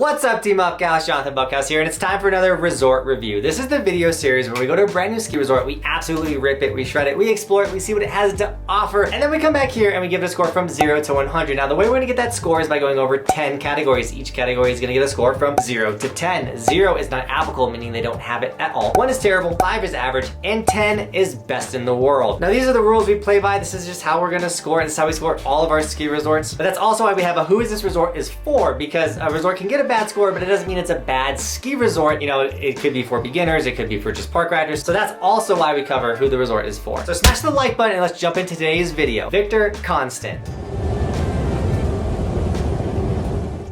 What's up, Team Buckhouse? Johnathan Buckhouse here, and it's time for another resort review. This is the video series where we go to a brand new ski resort, we absolutely rip it, we shred it, we explore it, we see what it has to offer, and then we come back here and we give it a score from 0 to 100. Now, the way we're gonna get that score is by going over 10 categories. Each category is gonna get a score from 0 to 10. 0 is not applicable, meaning they don't have it at all. 1 is terrible, 5 is average, and 10 is best in the world. Now, these are the rules we play by. This is just how we're gonna score it. This is how we score all of our ski resorts. But that's also why we have a who is this resort is for, because a resort can get a bad score, but it doesn't mean it's a bad ski resort. You know, it could be for beginners, it could be for just park riders. So that's also why we cover who the resort is for. So smash the like button and let's jump into today's video. Victor Constant.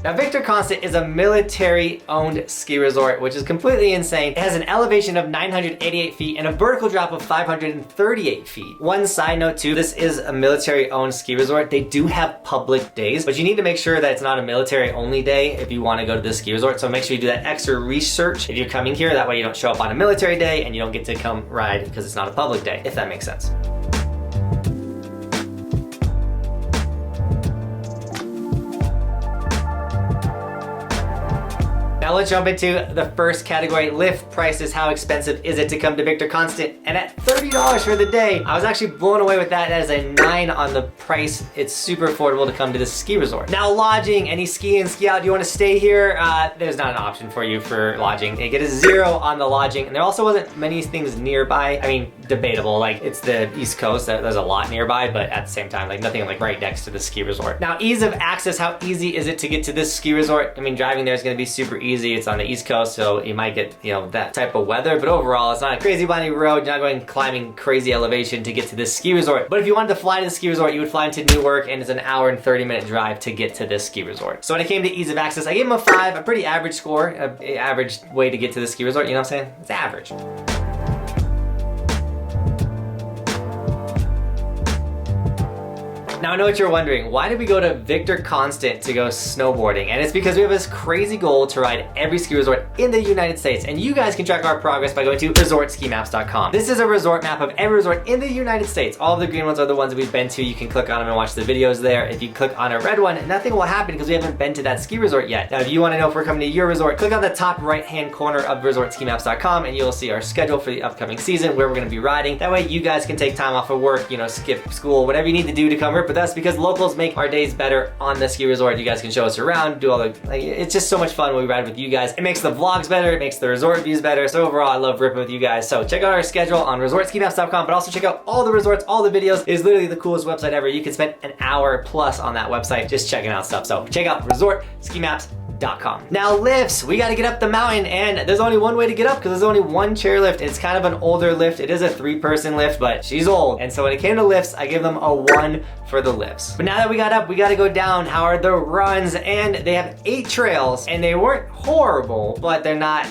Now, Victor Constant is a military-owned ski resort, which is completely insane. It has an elevation of 988 feet and a vertical drop of 538 feet. One side note too, this is a military-owned ski resort. They do have public days, but you need to make sure that it's not a military-only day if you want to go to this ski resort. So make sure you do that extra research if you're coming here. That way you don't show up on a military day and you don't get to come ride because it's not a public day, if that makes sense. Now let's jump into the first category, lift prices. How expensive is it to come to Victor Constant? And at $30 for the day, I was actually blown away with that. That is a 9 on the price. It's super affordable to come to this ski resort. Now, lodging, any ski in, ski out, do you want to stay here? There's not an option for you for lodging. You get a 0 on the lodging, and there also wasn't many things nearby. I mean, debatable, like it's the East Coast, there's a lot nearby, but at the same time, like nothing like right next to the ski resort. Now, ease of access, how easy is it to get to this ski resort? I mean, driving there is gonna be super easy. It's on the East Coast, so you might get, you know, that type of weather, but overall, it's not a crazy windy road. You're not going climbing crazy elevation to get to this ski resort. But if you wanted to fly to the ski resort, you would fly into Newark, and it's an hour and 30-minute drive to get to this ski resort. So when it came to ease of access, I gave them a 5, a pretty average score, an average way to get to the ski resort, you know what I'm saying? It's average. Now I know what you're wondering, why did we go to Victor Constant to go snowboarding? And it's because we have this crazy goal to ride every ski resort in the United States, and you guys can track our progress by going to resortskimaps.com. This is a resort map of every resort in the United States. All of the green ones are the ones that we've been to. You can click on them and watch the videos there. If you click on a red one, nothing will happen because we haven't been to that ski resort yet. Now, if you want to know if we're coming to your resort, click on the top right-hand corner of resortskimaps.com and you'll see our schedule for the upcoming season, where we're going to be riding. That way you guys can take time off of work, you know, skip school, whatever you need to do to come rip with us, because locals make our days better on the ski resort. You guys can show us around, do all the, like, it's just so much fun when we ride with you guys. It makes the vlogs better, it makes the resort views better. So overall, I love ripping with you guys. So check out our schedule on resortskimaps.com, but also check out all the resorts, all the videos. It is literally the coolest website ever. You can spend an hour plus on that website just checking out stuff. So check out resortskimaps.com. Now, lifts, we got to get up the mountain, and there's only one way to get up because there's only one chair lift. It's kind of an older lift. It is a 3-person lift, but she's old. And so when it came to lifts, I give them a 1 for the lifts. But now that we got up, we got to go down. How are the runs? And they have 8 trails, and they weren't horrible, but they're not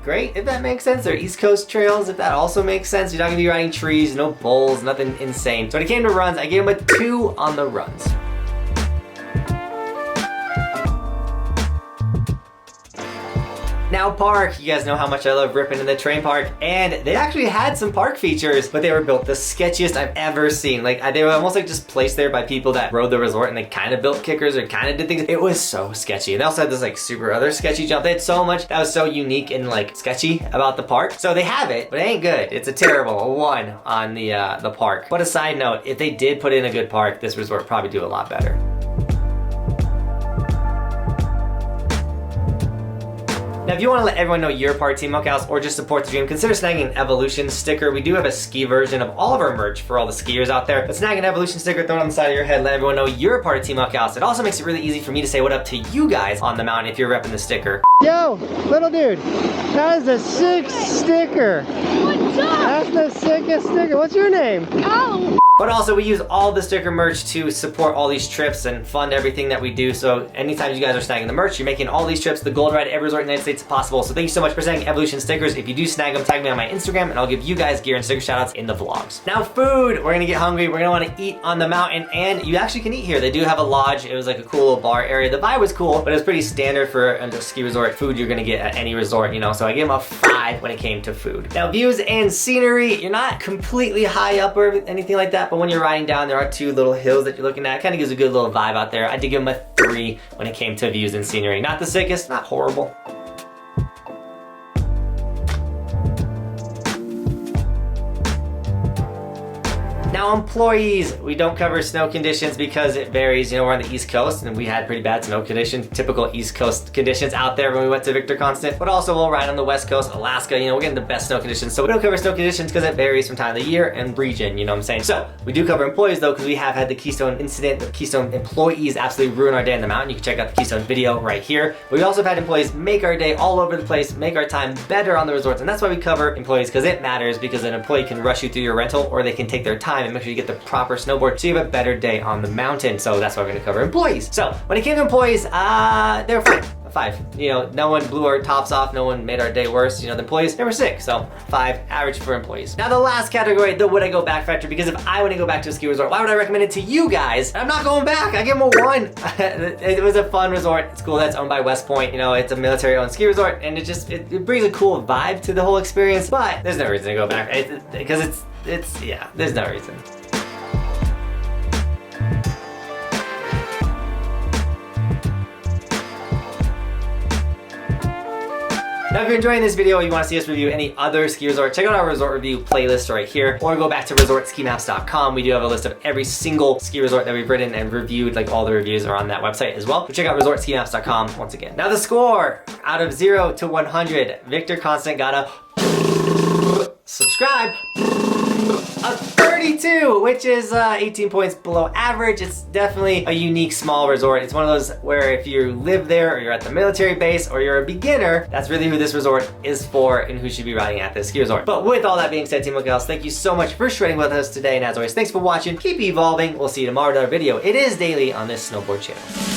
great, if that makes sense. They're East Coast trails, if that also makes sense. You're not gonna be riding trees, no bowls, nothing insane. So when it came to runs, I gave them a 2 on the runs. Now, park, you guys know how much I love ripping in the train park, and they actually had some park features, but they were built the sketchiest I've ever seen. Like, they were almost like just placed there by people that rode the resort, and they kind of built kickers or kind of did things. It was so sketchy. They also had this like super other sketchy jump. They had so much that was so unique and like sketchy about the park. So they have it, but it ain't good. It's a terrible 1 on the park. But a side note, if they did put in a good park, this resort would probably do a lot better. Now, if you want to let everyone know you're part of Team Buckhouse or just support the dream, consider snagging an Evolution sticker. We do have a ski version of all of our merch for all the skiers out there. But snag an Evolution sticker, throw it on the side of your head, let everyone know you're a part of Team Buckhouse. It also makes it really easy for me to say what up to you guys on the mountain if you're repping the sticker. Yo, little dude, that is a sick sticker. What's up? That's the sickest sticker. What's your name? Oh. But also, we use all the sticker merch to support all these trips and fund everything that we do. So anytime you guys are snagging the merch, you're making all these trips the gold ride every resort in the United States possible. So thank you so much for snagging Evolution stickers. If you do snag them, tag me on my Instagram and I'll give you guys gear and sticker shoutouts in the vlogs. Now, food, we're gonna get hungry. We're gonna wanna eat on the mountain, and you actually can eat here. They do have a lodge. It was like a cool little bar area. The vibe was cool, but it was pretty standard for a ski resort food you're gonna get at any resort, you know? So I gave them a 5 when it came to food. Now, views and scenery, you're not completely high up or anything like that, that, but when you're riding down, there are 2 little hills that you're looking at. It kind of gives a good little vibe out there. I did give them a 3 when it came to views and scenery. Not the sickest, not horrible. Now employees, we don't cover snow conditions because it varies. You know, we're on the East Coast and we had pretty bad snow conditions, typical East Coast conditions out there when we went to Victor Constant, but also we'll ride on the West Coast, Alaska, you know, we're getting the best snow conditions. So we don't cover snow conditions because it varies from time of the year and region, you know what I'm saying? So we do cover employees though, because we have had the Keystone incident. The Keystone employees absolutely ruin our day on the mountain. You can check out the Keystone video right here. But we also have had employees make our day all over the place, make our time better on the resorts. And that's why we cover employees, because it matters, because an employee can rush you through your rental or they can take their time and make sure you get the proper snowboard so you have a better day on the mountain. So that's why we're gonna cover employees. So when it came to employees, they were fine. 5. You know, no one blew our tops off, no one made our day worse. You know, the employees, they were sick, so 5, average for employees. Now the last category, the would I go back factor, because if I want to go back to a ski resort, why would I recommend it to you guys? I'm not going back, I give them a 1. It was a fun resort. It's cool that's owned by West Point. You know, it's a military owned ski resort, and it brings a cool vibe to the whole experience, but there's no reason to go back, because yeah, there's no reason. Now if you're enjoying this video and you want to see us review any other ski resort, check out our resort review playlist right here, or go back to resortskimaps.com. We do have a list of every single ski resort that we've written and reviewed. Like, all the reviews are on that website as well. So check out resortskimaps.com once again. Now the score, out of 0 to 100, Victor Constant got a subscribe, a 32, which is 18 points below average. It's definitely a unique small resort. It's one of those where if you live there, or you're at the military base, or you're a beginner, that's really who this resort is for and who should be riding at this ski resort. But with all that being said, Team Buckhouse, thank you so much for shredding with us today, and as always, thanks for watching. Keep evolving. We'll see you tomorrow with another video. It is daily on this snowboard channel.